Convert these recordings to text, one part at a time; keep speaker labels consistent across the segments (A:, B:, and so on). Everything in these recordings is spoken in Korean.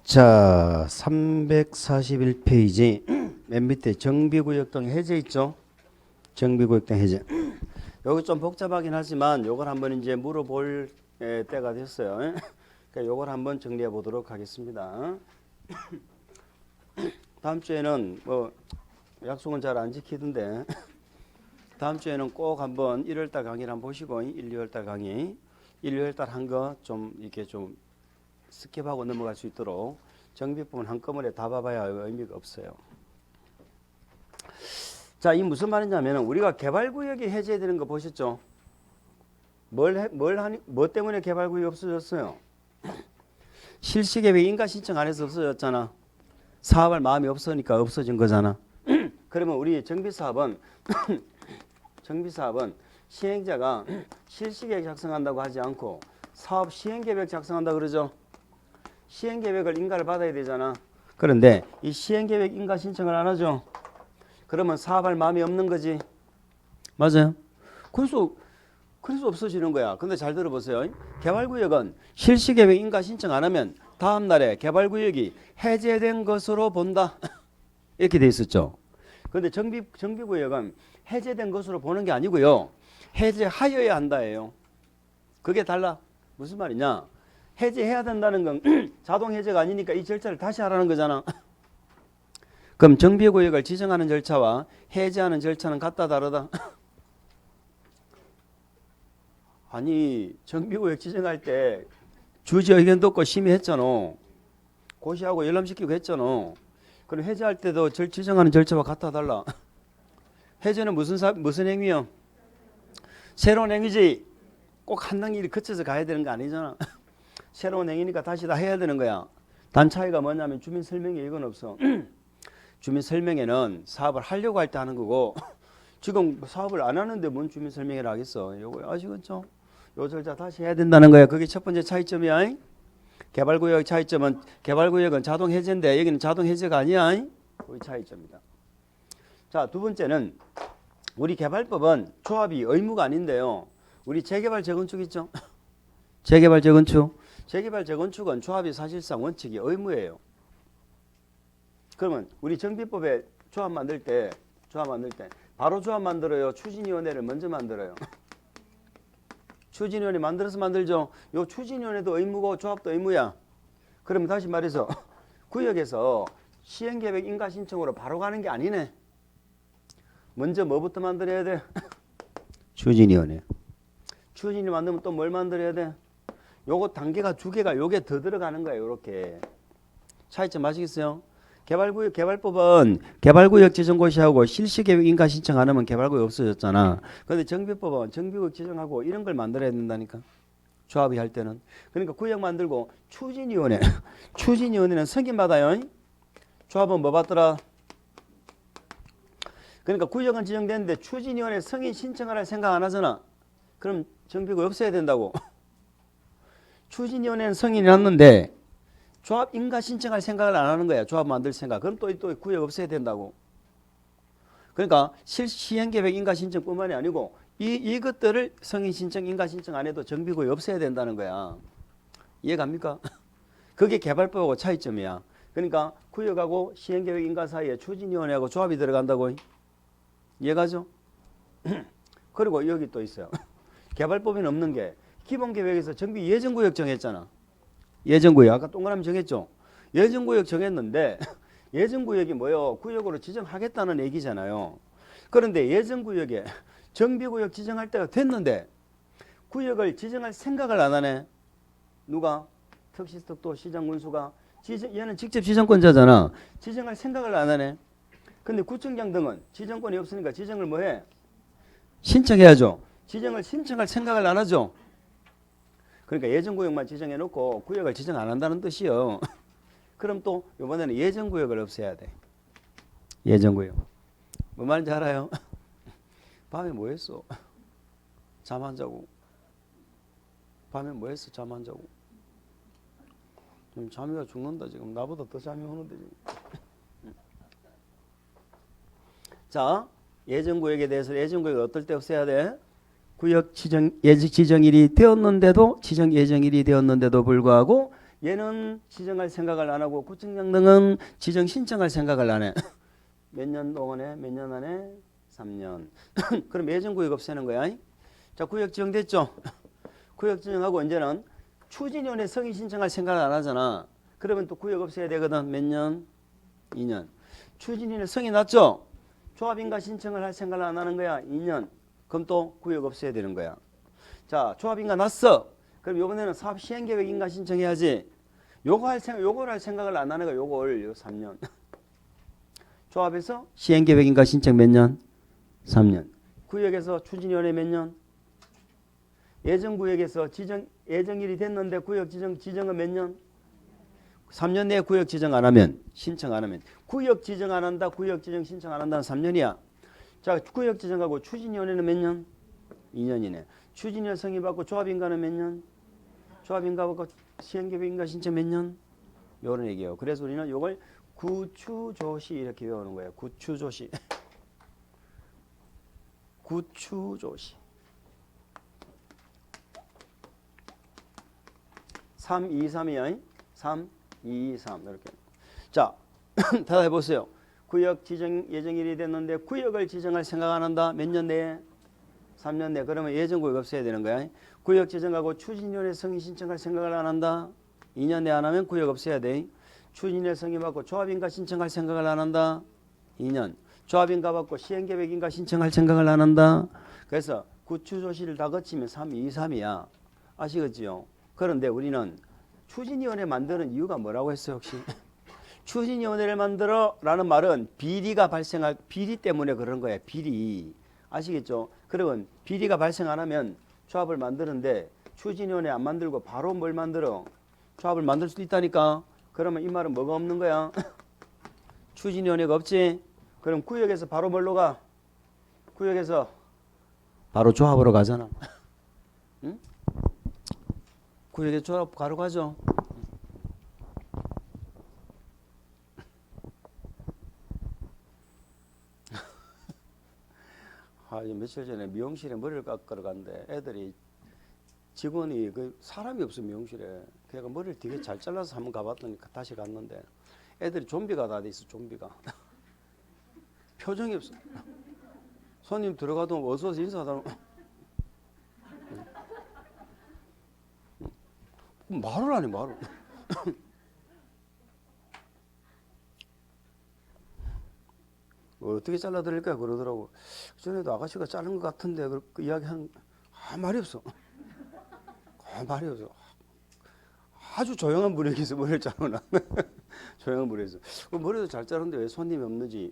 A: 자, 341페이지 맨 밑에 정비구역 등 해제 있죠? 정비구역 등 해제. 여기 좀 복잡하긴 하지만 요걸 한번 이제 물어볼 때가 됐어요. 그러니까 요걸 한번 정리해 보도록 하겠습니다. 다음 주에는 뭐 약속은 잘 안 지키던데 다음 주에는 꼭 한번 1월달 강의를 한번 보시고 1, 2월달 강의 1, 2월달 한 거 좀 이렇게 좀 스킵하고 넘어갈 수 있도록 정비 부분 한꺼번에 다 봐봐야 의미가 없어요. 자, 이 무슨 말이냐면 우리가 개발구역이 해제되는 거 보셨죠? 뭐 때문에 개발구역이 없어졌어요? 실시계획 인가 신청 안 해서 없어졌잖아. 사업할 마음이 없으니까 없어진 거잖아. 그러면 우리 정비사업은 시행자가 실시계획 작성한다고 하지 않고 사업 시행계획 작성한다 그러죠. 시행계획을 인가를 받아야 되잖아. 그런데 이 시행계획 인가 신청을 안 하죠. 그러면 사업할 마음이 없는 거지. 맞아요. 그래서 없어지는 거야. 근데 잘 들어보세요. 개발구역은 실시계획 인가 신청 안 하면 다음 날에 개발구역이 해제된 것으로 본다. 이렇게 돼 있었죠. 근데 정비구역은 해제된 것으로 보는 게 아니고요. 해제하여야 한다예요. 그게 달라. 무슨 말이냐? 해제해야 된다는 건 자동 해제가 아니니까 이 절차를 다시 하라는 거잖아. 그럼 정비구역을 지정하는 절차와 해제하는 절차는 같다 다르다? 아니 정비구역 지정할 때 주지 의견도 없고 심의했잖아. 고시하고 열람시키고 했잖아. 그럼 해제할 때도 지정하는 절차와 같다 달라? 해제는 무슨 행위요? 새로운 행위지. 꼭 한 단계를 거쳐서 가야 되는 거 아니잖아. 새로운 행위니까 다시 다 해야 되는 거야. 단 차이가 뭐냐면 주민 설명에 이건 없어. 주민 설명회는 사업을 하려고 할 때 하는 거고 지금 사업을 안 하는데 뭔 주민 설명회를 하겠어. 요거 아시겠죠? 요 절차 다시 해야 된다는 거야. 그게 첫 번째 차이점이야. 개발구역 차이점은 개발구역은 자동 해제인데 여기는 자동 해제가 아니야. 그게 차이점이다. 자, 두 번째는 우리 개발법은 조합이 의무가 아닌데요. 우리 재개발 재건축 있죠? 재개발 재건축은 조합이 사실상 원칙이 의무예요. 그러면 우리 정비법에 조합 만들 때 바로 조합 만들어요? 추진위원회를 먼저 만들어요? 추진위원회 만들어서 만들죠. 요 추진위원회도 의무고 조합도 의무야. 그러면 다시 말해서 구역에서 시행계획 인가 신청으로 바로 가는 게 아니네. 먼저 뭐부터 만들어야 돼? 추진위원회. 추진위 만들면 또 뭘 만들어야 돼? 요거 단계가 두 개가 요게 더 들어가는 거예요. 요렇게. 차이점 아시겠어요? 개발법은 개발구역 지정고시하고 실시계획 인가 신청 안 하면 개발구역 없어졌잖아. 그런데 정비법은 정비구역 지정하고 이런 걸 만들어야 된다니까. 조합이 할 때는. 그러니까 구역 만들고 추진위원회. 추진위원회는 승인 받아요. 조합은 뭐 받더라? 그러니까 구역은 지정됐는데 추진위원회 승인 신청을 할 생각 안 하잖아. 그럼 정비구역 없애야 된다고. 추진위원회는 승인이 났는데 조합 인가 신청할 생각을 안 하는 거야. 조합 만들 생각. 그럼 또 구역 없애야 된다고. 그러니까 시행계획 인가 신청뿐만이 아니고 이것들을 승인 신청, 인가 신청 안 해도 정비구역 없애야 된다는 거야. 이해갑니까? 그게 개발법하고 차이점이야. 그러니까 구역하고 시행계획 인가 사이에 추진위원회하고 조합이 들어간다고. 이해가죠? 그리고 여기 또 있어요. 개발법에는 없는 게 기본계획에서 정비 예정구역 정했잖아. 예정구역 아까 동그라미 정했죠. 예정구역 정했는데 예정구역이 뭐요? 구역으로 지정하겠다는 얘기잖아요. 그런데 예정구역에 정비구역 지정할 때가 됐는데 구역을 지정할 생각을 안 하네. 누가? 특시특도 시장군수가. 얘는 직접 지정권자잖아. 지정할 생각을 안 하네. 근데 구청장 등은 지정권이 없으니까 지정을 뭐해? 신청해야죠. 지정을 신청할 생각을 안 하죠. 그러니까 예정구역만 지정해놓고 구역을 지정 안 한다는 뜻이요. 그럼 또 이번에는 예정구역을 없애야 돼. 예정구역. 뭐 말인지 알아요? 밤에 뭐 했어? 잠 안 자고. 밤에 뭐 했어? 잠 안 자고. 지금 잠이가 죽는다 지금. 나보다 더 잠이 오는데 지금. 자, 예정구역에 대해서 예정구역을 어떨 때 없애야 돼? 구역 지정일이 되었는데도 불구하고 얘는 지정할 생각을 안 하고 구청장 등은 지정 신청할 생각을 안 해. 몇 년 동안에 몇 년 안에 3년. 그럼 예정구역 없애는 거야. 자, 구역 지정됐죠? 구역 지정하고 이제는 추진위원회 승인 신청할 생각을 안 하잖아. 그러면 또 구역 없애야 되거든. 몇 년? 2년. 추진위원회 승인 났죠? 조합인가 신청을 할 생각을 안 하는 거야. 2년. 그럼 또 구역 없애야 되는 거야. 자, 조합인가 났어. 그럼 이번에는 사업 시행계획 인가 신청해야지. 요걸 할 생각을 안 하는 거야. 요걸 3년. 조합에서 시행계획 인가 신청 몇 년? 3년. 구역에서 추진위원회 몇 년? 예정구역에서 예정일이 됐는데 구역 지정은 몇 년? 3년 내에 구역 지정 안 하면, 신청 안 하면. 구역 지정 안 한다, 구역 지정 신청 안 한다는 3년이야. 자, 구역 지정하고 추진위원회는 몇 년? 2년이네. 추진위원 성의받고 조합인가는 몇 년? 조합인가하고 시행계획인가 신청 몇 년? 요런 얘기예요. 그래서 우리는 요걸 구추조시 이렇게 외우는 거예요. 구추조시. 구추조시. 3, 2, 3이야. 3, 2, 3 이렇게. 자, 대답해 보세요. 구역 지정 예정일이 됐는데 구역을 지정할 생각 안 한다. 몇 년 내에? 3년 내에. 그러면 예정구역 없애야 되는 거야. 구역 지정하고 추진위원회 승인 신청할 생각을 안 한다. 2년 내에 안 하면 구역 없애야 돼. 추진위원회 승인 받고 조합인가 신청할 생각을 안 한다. 2년. 조합인가 받고 시행계획인가 신청할 생각을 안 한다. 그래서 구추조시를 다 거치면 3, 2, 3이야. 아시겠지요? 그런데 우리는 추진위원회 만드는 이유가 뭐라고 했어요 혹시? 추진위원회를 만들어라는 말은 비리가 발생할 비리 때문에 그런 거예요. 비리. 아시겠죠? 그러면 비리가 발생 안 하면 조합을 만드는데 추진위원회 안 만들고 바로 뭘 만들어? 조합을 만들 수도 있다니까. 그러면 이 말은 뭐가 없는 거야? 추진위원회가 없지? 그럼 구역에서 바로 뭘로 가? 구역에서 바로 조합으로 가잖아. 응? 구역에서 조합 바로 가죠. 며칠 전에 미용실에 머리를 깎으러 갔는데 애들이 직원이 사람이 없어 미용실에. 그러니까 머리를 되게 잘 잘라서 한번 가봤더니 다시 갔는데 애들이 좀비가 다 돼 있어. 좀비가. 표정이 없어. 손님 들어가도 어서 오서 인사하다. 말을 안 해 말을. 어떻게 잘라드릴까 그러더라고. 전에도 아가씨가 자른 것 같은데 그 이야기한 말이 없어. 말이 없어. 아주 조용한 분위기에서 머리를 자르나. 조용한 분위기에서. 머리도 잘 자르는데 왜 손님이 없는지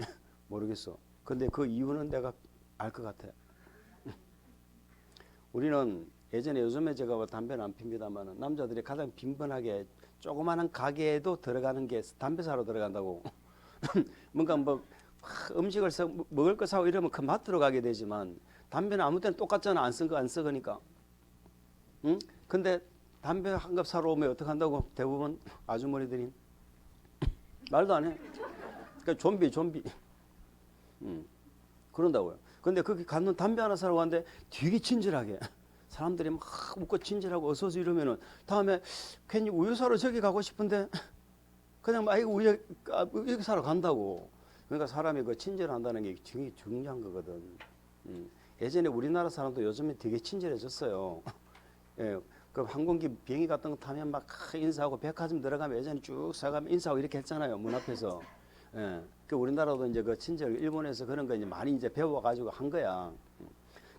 A: 모르겠어. 근데 그 이유는 내가 알 것 같아. 우리는 예전에 요즘에 제가 담배는 안 핍니다만 남자들이 가장 빈번하게 조그마한 가게에도 들어가는 게 담배 사러 들어간다고. 뭔가 뭐 음식을 먹을 거 사고 이러면 그 마트로 가게 되지만 담배는 아무 때나 똑같잖아. 안 쓰거니까. 응? 근데 담배 한 갑 사러 오면 어떻게 한다고? 대부분 아주머니들이 말도 안 해. 그러니까 좀비. 그런다고요. 근데 거기 갔는 담배 하나 사러 갔는데 되게 친절하게 사람들이 막 웃고 친절하고 어서오서 이러면은 다음에 괜히 우유 사러 저기 가고 싶은데 그냥 막 우유 사러 간다고. 그러니까 사람이 그 친절한다는 게 되게 중요한 거거든. 예전에 우리나라 사람도 요즘에 되게 친절해졌어요. 예, 그 항공기 비행기 같은 거 타면 막 인사하고 백화점 들어가면 예전에 쭉 서가면 인사하고 이렇게 했잖아요. 문 앞에서. 예, 그 우리나라도 이제 그 친절 일본에서 그런 거 이제 많이 이제 배워가지고 한 거야.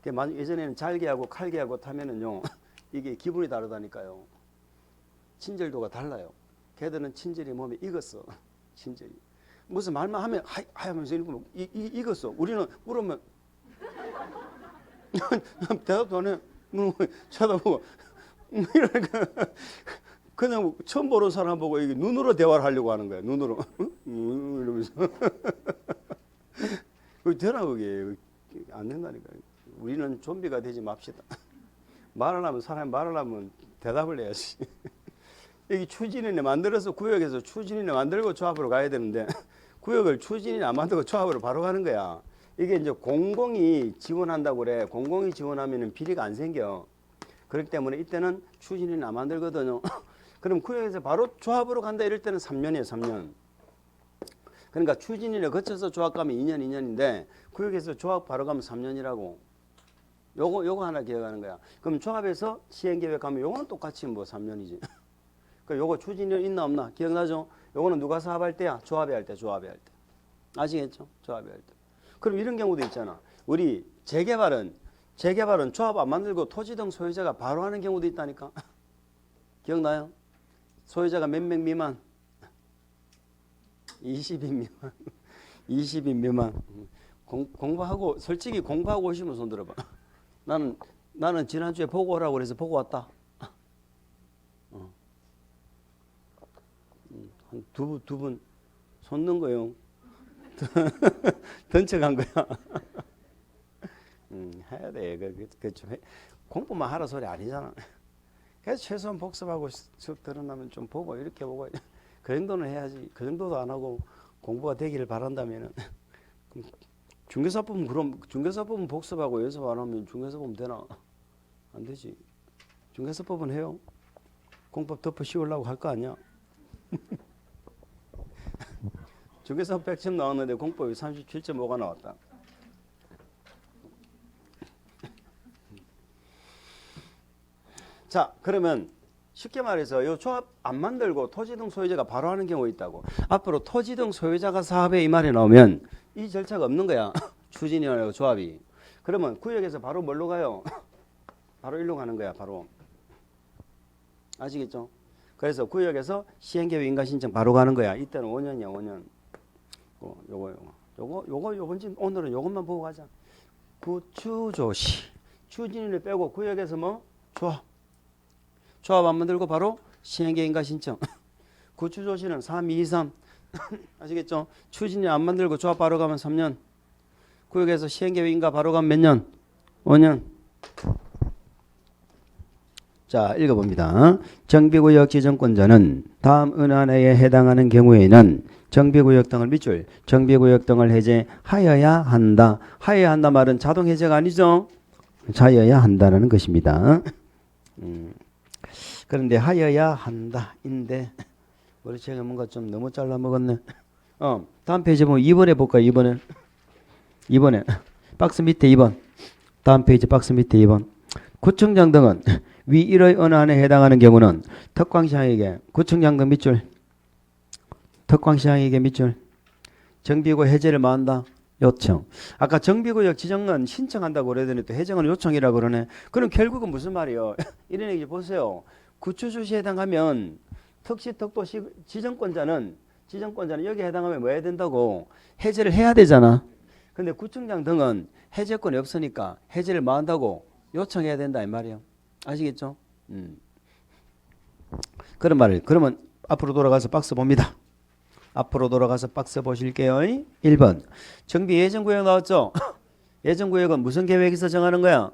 A: 예전에는 잘게하고 칼게하고 타면은요 이게 기분이 다르다니까요. 친절도가 달라요. 걔들은 친절이 몸에 익었어. 친절이. 무슨 말만 하면 하이 하면서 익었어. 우리는 물으면 대답도 안 해. 쳐다보고 이러니까 그냥 처음 보는 사람 보고 이게 눈으로 대화를 하려고 하는 거야. 눈으로. 이러면서. 그게 되나 그게. 안 된다니까. 우리는 좀비가 되지 맙시다. 말을 하면 사람이 말을 하면 대답을 해야지. 여기 추진위원회 만들어서 구역에서 추진위원회 만들고 조합으로 가야 되는데 구역을 추진위원회 안 만들고 조합으로 바로 가는 거야. 이게 이제 공공이 지원한다고 그래. 공공이 지원하면은 비리가 안 생겨. 그렇기 때문에 이때는 추진위원회 안 만들거든요. 그럼 구역에서 바로 조합으로 간다 이럴 때는 3년이에요. 3년. 그러니까 추진위를 거쳐서 조합 가면 2년, 2년인데 구역에서 조합 바로 가면 3년이라고. 요거 하나 기억하는 거야. 그럼 조합에서 시행계획 가면 요거는 똑같이 뭐 3년이지. 그러니까 요거 추진위 있나 없나 기억나죠? 요거는 누가 사업할 때야? 조합이 할 때, 조합이 할 때. 아시겠죠? 조합이 할 때. 그럼 이런 경우도 있잖아. 우리 재개발은 조합 안 만들고 토지 등 소유자가 바로 하는 경우도 있다니까. 기억나요? 소유자가 몇 명 미만? 20인 미만. 20인 미만. 공부하고 솔직히 공부하고 오시면 손 들어봐. 나는 지난주에 보고 오라고 그래서 보고 왔다. 한 두 분 손 넣은 거요. 던쳐간 거야. 해야 돼. 좀 공부만 하라 소리 아니잖아. 그래서 최소한 복습하고 수업 들어나면 좀 보고 이렇게 보고 그 정도는 해야지. 그 정도도 안 하고 공부가 되기를 바란다면은 중개사법은 그럼 중개사법은 복습하고 연습 안 하면 중개사법 되나? 안 되지. 중개사법은 해요. 공법 덮어 씌우려고 할 거 아니야. 중개사법 100점 나왔는데 공법이 37.5가 나왔다. 자, 그러면 쉽게 말해서 이 조합 안 만들고 토지 등 소유자가 바로 하는 경우 있다고. 앞으로 토지 등 소유자가 사업에 이 말이 나오면 이 절차가 없는 거야. 추진위원회하고 조합이. 그러면 구역에서 바로 뭘로 가요? 바로 일로 가는 거야. 바로. 아시겠죠? 그래서 구역에서 시행계획 인가신청 바로 가는 거야. 이때는 5년이야. 5년. 요건 오늘은 요것만 보고 가자. 구추조시. 추진위를 빼고 구역에서 뭐? 조합 안 만들고 바로 시행계획 인가신청. 구추조시는 3, 2, 3. 아시겠죠? 추진위 안 만들고 조합 바로 가면 3년. 구역에서 시행계획 인가 바로 가면 몇 년? 5년. 자, 읽어봅니다. 정비구역 지정권자는 다음 은하내에 해당하는 경우에는 정비구역 등을 밑줄 정비구역 등을 해제하여야 한다. 하여야 한다 말은 자동 해제가 아니죠. 하여야 한다는 것입니다. 그런데 하여야 한다인데 우리 제가 뭔가 좀 너무 잘라 먹었네. 다음 페이지 보면 2번에 볼까요? 2번에 박스 밑에 2번. 다음 페이지 박스 밑에 2번. 구청장 등은 위 1의 어느 안에 해당하는 경우는 특광시장에게 구청장 등 밑줄 특광시장에게 밑줄 정비구역 해제를 마한다. 요청. 아까 정비구역 지정은 신청한다고 그러더니 또 해제는 요청이라고 그러네. 그럼 결국은 무슨 말이에요? 이런 얘기 보세요. 구추조시에 해당하면 특시특도시 지정권자는 여기에 해당하면 뭐 해야 된다고? 해제를 해야 되잖아. 근데 구청장 등은 해제권이 없으니까 해제를 뭐 한다고? 요청해야 된다 이 말이에요. 아시겠죠? 그런 말을. 그러면 앞으로 돌아가서 박스 봅니다. 앞으로 돌아가서 박스 보실게요. 1번. 정비 예정구역 나왔죠? 예정구역은 무슨 계획에서 정하는 거야?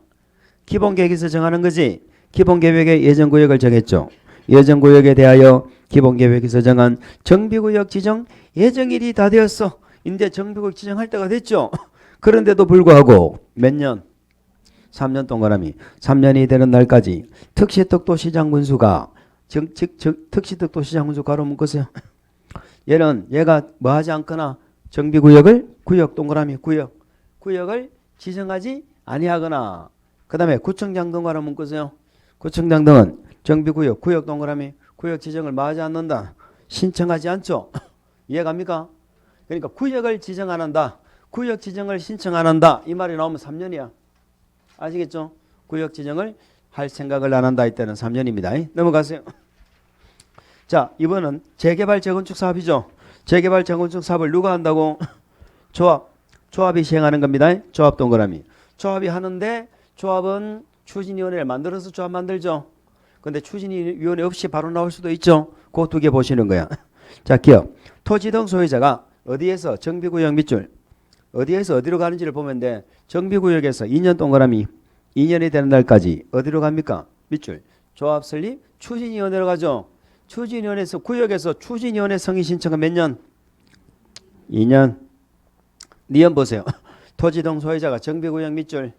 A: 기본계획에서 정하는 거지. 기본계획에 예정구역을 정했죠. 예정구역에 대하여 기본계획에서 정한 정비구역 지정 예정일이 다 되었어. 이제 정비구역 지정할 때가 됐죠. 그런데도 불구하고 몇 년? 3년 동그라미. 3년이 되는 날까지 특시특도시장 군수가 특시특도시장 군수 가로 묶으세요. 얘가 뭐 하지 않거나 정비구역을 구역 동그라미 구역을 지정하지 아니하거나 그 다음에 구청장 등 가로 묶으세요. 구청장 등은 정비구역 구역 동그라미 구역 지정을 뭐 하지 않는다. 신청하지 않죠. 이해갑니까? 그러니까 구역을 지정 안 한다. 구역 지정을 신청 안 한다. 이 말이 나오면 3년이야. 아시겠죠? 구역 지정을 할 생각을 안 한다. 이때는 3년입니다. 넘어가세요. 자, 이번은 재개발 재건축 사업이죠. 재개발 재건축 사업을 누가 한다고? 조합이 시행하는 겁니다. 조합 동그라미. 조합이 하는데 조합은 추진위원회를 만들어서 조합 만들죠. 근데 추진위원회 없이 바로 나올 수도 있죠. 그 두 개 보시는 거야. 자, 기억. 토지 등 소유자가 어디에서 정비구역 밑줄 어디에서 어디로 가는지를 보면 돼. 정비구역에서 2년 동그라미 2년이 되는 날까지 어디로 갑니까? 밑줄. 조합 설립 추진위원회로 가죠. 추진위원회에서 구역에서 추진위원회 성의 신청은 몇 년? 2년. 니은 보세요. 토지 등 소유자가 정비구역 밑줄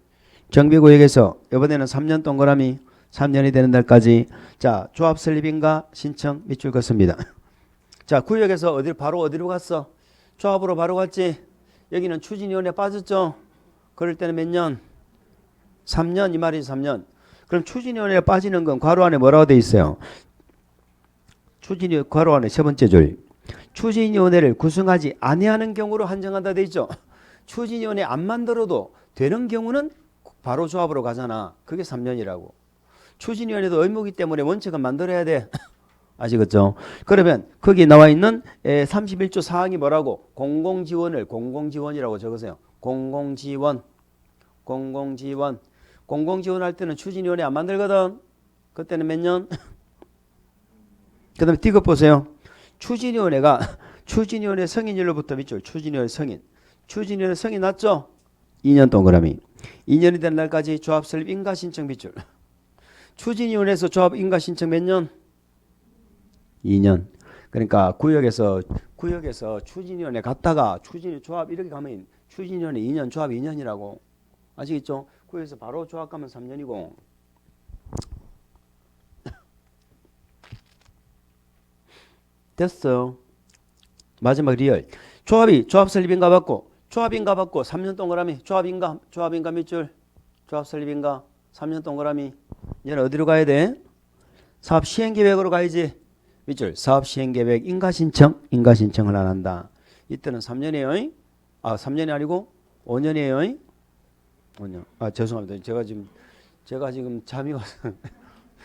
A: 정비구역에서 이번에는 3년 동그라미 3년이 되는 날까지. 자, 조합 설립인가 신청 밑줄 긋습니다. 자, 구역에서 어디로 갔어? 조합으로 바로 갔지. 여기는 추진위원회 빠졌죠. 그럴 때는 몇 년? 3년 이 말이지. 3년. 그럼 추진위원회에 빠지는 건 괄호 안에 뭐라고 돼 있어요? 추진위원회 괄호 안에 세 번째 줄. 추진위원회를 구성하지 아니하는 경우로 한정한다 돼 있죠. 추진위원회 안 만들어도 되는 경우는 바로 조합으로 가잖아. 그게 3년이라고. 추진위원회도 의무이기 때문에 원칙은 만들어야 돼. 아시겠죠? 그러면 거기 나와 있는 31조 사항이 뭐라고? 공공지원이라고 적으세요. 공공지원 할 때는 추진위원회 안 만들거든. 그때는 몇 년? 그 다음에 디귿 보세요. 추진위원회 성인일로부터 밑줄. 추진위원회 성인 났죠? 2년 동그라미. 2년이 된 날까지 조합 설립 인가 신청 밑줄. 추진위원회에서 조합 인가 신청 몇 년? 2년. 그러니까 구역에서 추진위원회 갔다가 조합 이렇게 가면 추진위원회 2년, 조합 2년이라고. 아시겠죠? 구역에서 바로 조합 가면 3년이고. 됐어요. 마지막 리얼. 조합 설립인가 받고 3년 동그라미. 조합인가 밑줄. 조합 설립인가 3년 동그라미. 얘는 어디로 가야 돼? 사업 시행계획으로 가야지. 밑줄. 사업 시행계획 인가 신청을 안 한다. 이때는 3년이에요. 3년이 아니고 5년이에요. 5년. 죄송합니다. 제가 지금 잠이 와서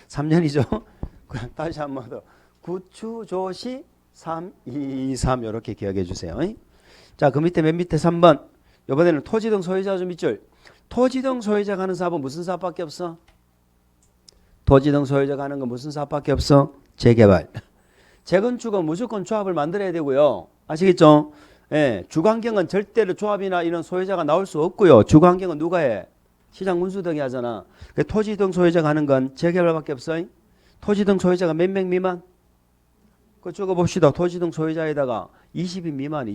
A: 3년이죠. 그럼 다시 한 번 더. 구추조시 3, 2, 3 이렇게 기억해 주세요. 자, 그 밑에 맨 밑에 3번. 이번에는 토지 등 소유자 좀 밑줄. 토지 등 소유자가 하는 사업은 무슨 사업밖에 없어? 토지 등 소유자가 하는 건 무슨 사업밖에 없어? 재개발. 재건축은 무조건 조합을 만들어야 되고요. 아시겠죠? 예, 주관경은 절대로 조합이나 이런 소유자가 나올 수 없고요. 주관경은 누가 해? 시장 문수 등이 하잖아. 토지 등 소유자가 하는 건 재개발밖에 없어요. 토지 등 소유자가 몇 명 미만? 그 적어봅시다. 토지 등 소유자에다가 20인 미만.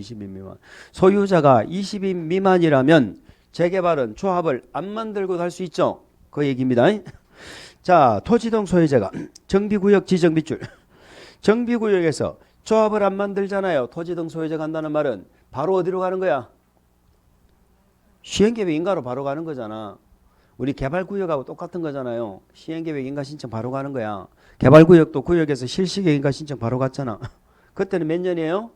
A: 소유자가 20인 미만이라면 재개발은 조합을 안 만들고 할 수 있죠. 그 얘기입니다. 자, 토지 등 소유자가 정비구역 지정 밑줄. 정비구역에서 조합을 안 만들잖아요. 토지 등 소유자가 한다는 말은 바로 어디로 가는 거야? 시행계획 인가로 바로 가는 거잖아. 우리 개발구역하고 똑같은 거잖아요. 시행계획 인가 신청 바로 가는 거야. 개발구역도 구역에서 실시계획 인가 신청 바로 갔잖아. 그때는 몇 년이에요?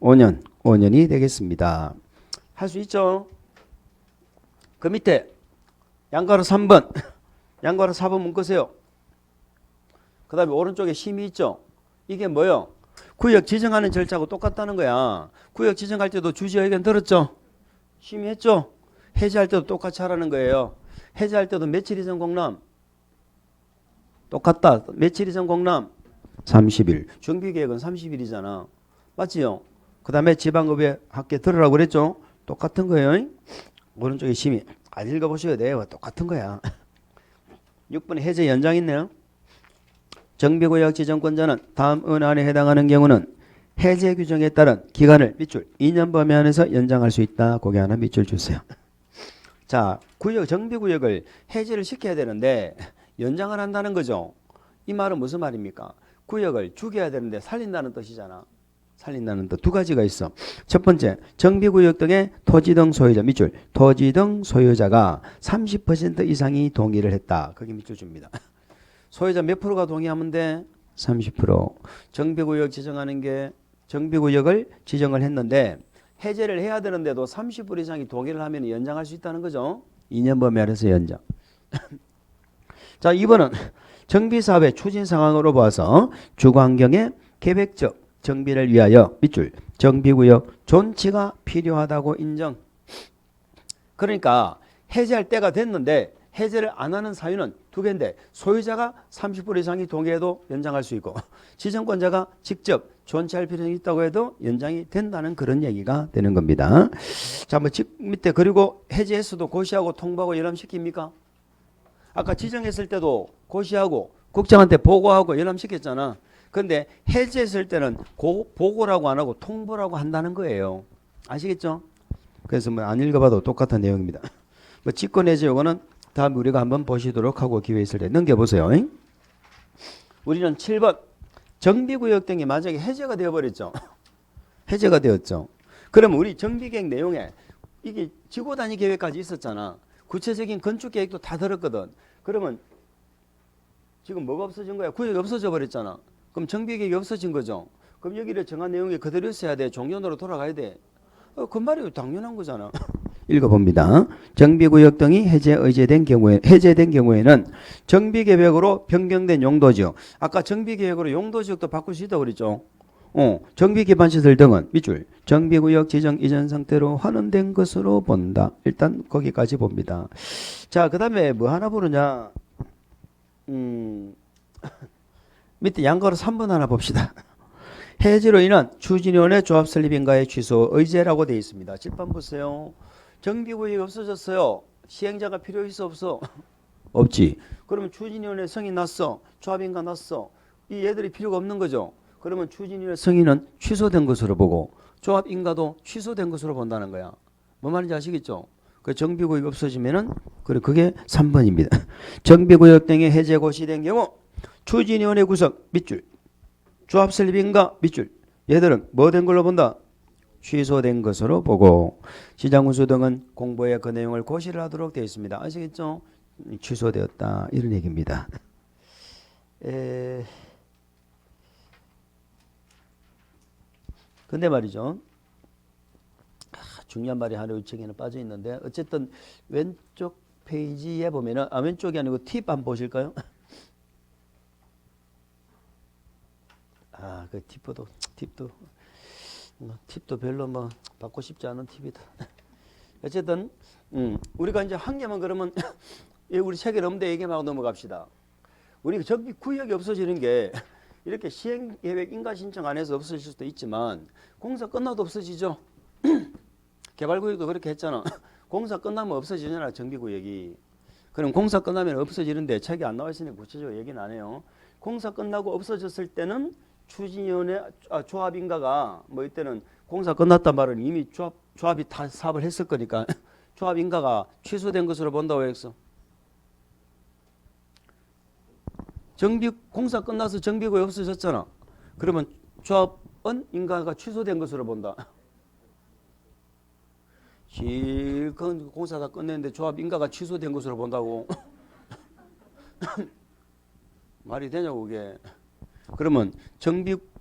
A: 5년이 되겠습니다. 할 수 있죠? 그 밑에 양가로 3번 양가로 4번 묶으세요. 그 다음에 오른쪽에 심의 있죠? 이게 뭐요? 구역 지정하는 절차하고 똑같다는 거야. 구역 지정할 때도 주지의 의견 들었죠? 심의했죠? 해제할 때도 똑같이 하라는 거예요. 해제할 때도 며칠 이전 공람? 똑같다. 며칠 이전 공람? 30일. 정비계획은 30일이잖아. 맞지요? 그 다음에 지방의회 학계 들으라고 그랬죠? 똑같은 거예요. 오른쪽에 심의. 안 읽어보셔야 돼요. 똑같은 거야. 6번에 해제 연장 있네요. 정비구역 지정권자는 다음 은안에 해당하는 경우는 해제 규정에 따른 기간을 밑줄 2년 범위 안에서 연장할 수 있다. 거기 하나 밑줄 주세요. 자, 정비구역을 해제를 시켜야 되는데 연장을 한다는 거죠. 이 말은 무슨 말입니까? 구역을 죽여야 되는데 살린다는 뜻이잖아. 살린다는 뜻 두 가지가 있어. 첫 번째, 정비구역 등의 토지 등 소유자 밑줄. 토지 등 소유자가 30% 이상이 동의를 했다. 거기 밑줄 줍니다. 소유자 몇 프로가 동의하면 돼? 30%. 정비구역 지정하는 게 정비구역을 지정을 했는데 해제를 해야 되는데도 30% 이상이 동의를 하면 연장할 수 있다는 거죠. 2년 범위 안에서 연장. 자, 2번은 정비사업의 추진 상황으로 봐서 주거환경의 계획적 정비를 위하여 밑줄 정비구역 존치가 필요하다고 인정. 그러니까 해제할 때가 됐는데 해제를 안 하는 사유는 두 개인데 소유자가 30% 이상이 동의해도 연장할 수 있고 지정권자가 직접 존치할 필요는 있다고 해도 연장이 된다는 그런 얘기가 되는 겁니다. 자, 뭐 밑에 그리고 해제했어도 고시하고 통보하고 열람시킵니까? 아까 지정했을 때도 고시하고 국장한테 보고하고 열람시켰잖아. 그런데 해제했을 때는 보고라고 안 하고 통보라고 한다는 거예요. 아시겠죠? 그래서 뭐 안 읽어봐도 똑같은 내용입니다. 뭐 직권해제 요거는 다음 우리가 한번 보시도록 하고 기회 있을 때 넘겨보세요. 우리는 7번 정비구역 등이 만약에 해제가 되어버렸죠. 해제가 되었죠. 그러면 우리 정비계획 내용에 이게 지구단위 계획까지 있었잖아. 구체적인 건축 계획도 다 들었거든. 그러면 지금 뭐가 없어진 거야? 구역이 없어져 버렸잖아. 그럼 정비계획이 없어진 거죠. 그럼 여기를 정한 내용이 그대로 있어야 돼. 종전으로 돌아가야 돼. 그 말이 당연한 거잖아. 읽어봅니다. 정비구역 등이 해제된 경우에는 정비계획으로 변경된 용도지역. 아까 정비계획으로 용도지역도 바꿀 수 있다고 그랬죠. 정비기반시설 등은 밑줄 정비구역 지정 이전 상태로 환원된 것으로 본다. 일단 거기까지 봅니다. 자, 그 다음에 뭐 하나 보느냐. 밑에 양가로 3번 하나 봅시다. 해지로 인한 추진위원회 조합 설립 인가의 취소 의제라고 되어 있습니다. 7번 보세요. 정비구역이 없어졌어요. 시행자가 필요 있어 없어? 없지. 그러면 추진위원회 성인 났어. 조합인가 났어. 이 얘들이 필요가 없는 거죠. 그러면 추진위원회 성인은 취소된 것으로 보고 조합인가도 취소된 것으로 본다는 거야. 뭐 말인지 아시겠죠? 그 정비구역이 없어지면은 그게 3번입니다. 정비구역 등의 해제 고시된 경우 추진위원회 구성 밑줄 조합 설립인가 밑줄 얘들은 뭐 된 걸로 본다? 취소된 것으로 보고 시장군수 등은 공보에 그 내용을 고시를 하도록 되어 있습니다. 아시겠죠? 취소되었다 이런 얘기입니다. 근데 말이죠. 중요한 말이 하나 이 책에는 빠져 있는데 어쨌든 왼쪽 페이지에 보면은 왼쪽이 아니고 팁 한번 보실까요? 그 팁도 별로 뭐 받고 싶지 않은 팁이다. 어쨌든 우리가 이제 한 개만 그러면 우리 책에 없는데 얘기하고 넘어갑시다. 우리 정비 구역이 없어지는 게 이렇게 시행계획 인가 신청 안 해서 없어질 수도 있지만 공사 끝나도 없어지죠. 개발구역도 그렇게 했잖아. 공사 끝나면 없어지잖아 정비구역이. 그럼 공사 끝나면 없어지는데 책이 안 나와 있으니까 구체적으로 얘기는 안 해요. 공사 끝나고 없어졌을 때는 추진위원회 조합인가가 뭐 이때는 공사 끝났단 말은 이미 조합이 다 사업을 했을 거니까 조합인가가 취소된 것으로 본다고 했어. 공사 끝나서 정비구역이 없어졌잖아. 그러면 조합은 인가가 취소된 것으로 본다. 실컷 공사 다 끝냈는데 조합 인가가 취소된 것으로 본다고. 말이 되냐고 그게. 그러면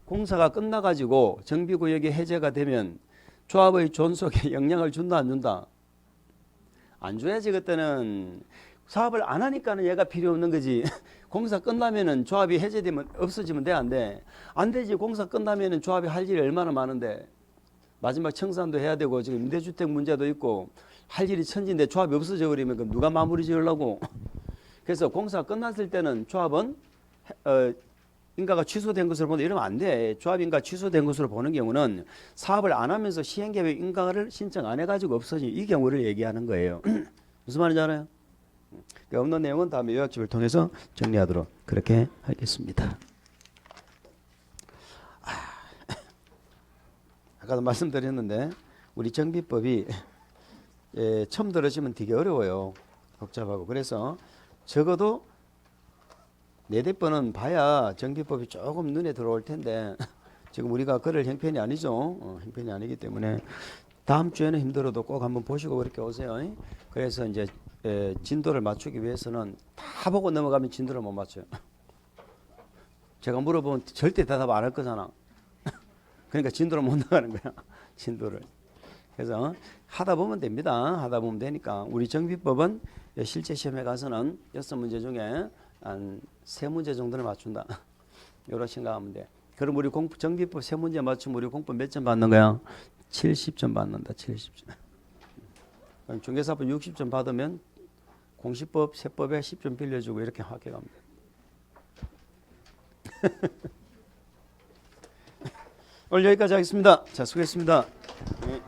A: 공사가 끝나가지고 정비구역이 해제가 되면 조합의 존속에 영향을 준다 안 준다? 안 줘야지. 그때는 사업을 안 하니까는 얘가 필요 없는 거지. 공사 끝나면은 조합이 해제되면 없어지면 돼 안 돼? 안 되지. 공사 끝나면은 조합이 할 일이 얼마나 많은데. 마지막 청산도 해야 되고 지금 임대주택 문제도 있고 할 일이 천지인데 조합이 없어져 버리면 그럼 누가 마무리 지으려고. 그래서 공사 끝났을 때는 조합은 인가가 취소된 것으로 보는데 이러면 안 돼. 조합 인가 취소된 것으로 보는 경우는 사업을 안 하면서 시행계획 인가를 신청 안 해가지고 없어진 이 경우를 얘기하는 거예요. 무슨 말인지 알아요? 없는 내용은 다음에 요약집을 통해서 정리하도록 그렇게 하겠습니다. 아까도 말씀드렸는데 우리 정비법이 처음 들으시면 되게 어려워요. 복잡하고. 그래서 적어도 4-4번은 봐야 정비법이 조금 눈에 들어올 텐데 지금 우리가 그럴 형편이 아니죠. 형편이 아니기 때문에 다음 주에는 힘들어도 꼭 한번 보시고 그렇게 오세요. 그래서 이제 진도를 맞추기 위해서는 다 보고 넘어가면 진도를 못 맞춰요. 제가 물어보면 절대 대답 안 할 거잖아. 그러니까 진도를 못 나가는 거야. 진도를. 그래서 하다 보면 됩니다. 하다 보면 되니까. 우리 정비법은 실제 시험에 가서는 6문제 중에 한 3문제 정도는 맞춘다. 이런 생각하면 돼. 그럼 우리 정비법 3문제 맞추면 우리 공법 몇 점 받는 거야? 70점 받는다. 70점. 그럼 중개사법 60점 받으면 공시법, 세법에 10점 빌려주고 이렇게 합격합니다. 오늘 여기까지 하겠습니다. 자, 수고했습니다. 네.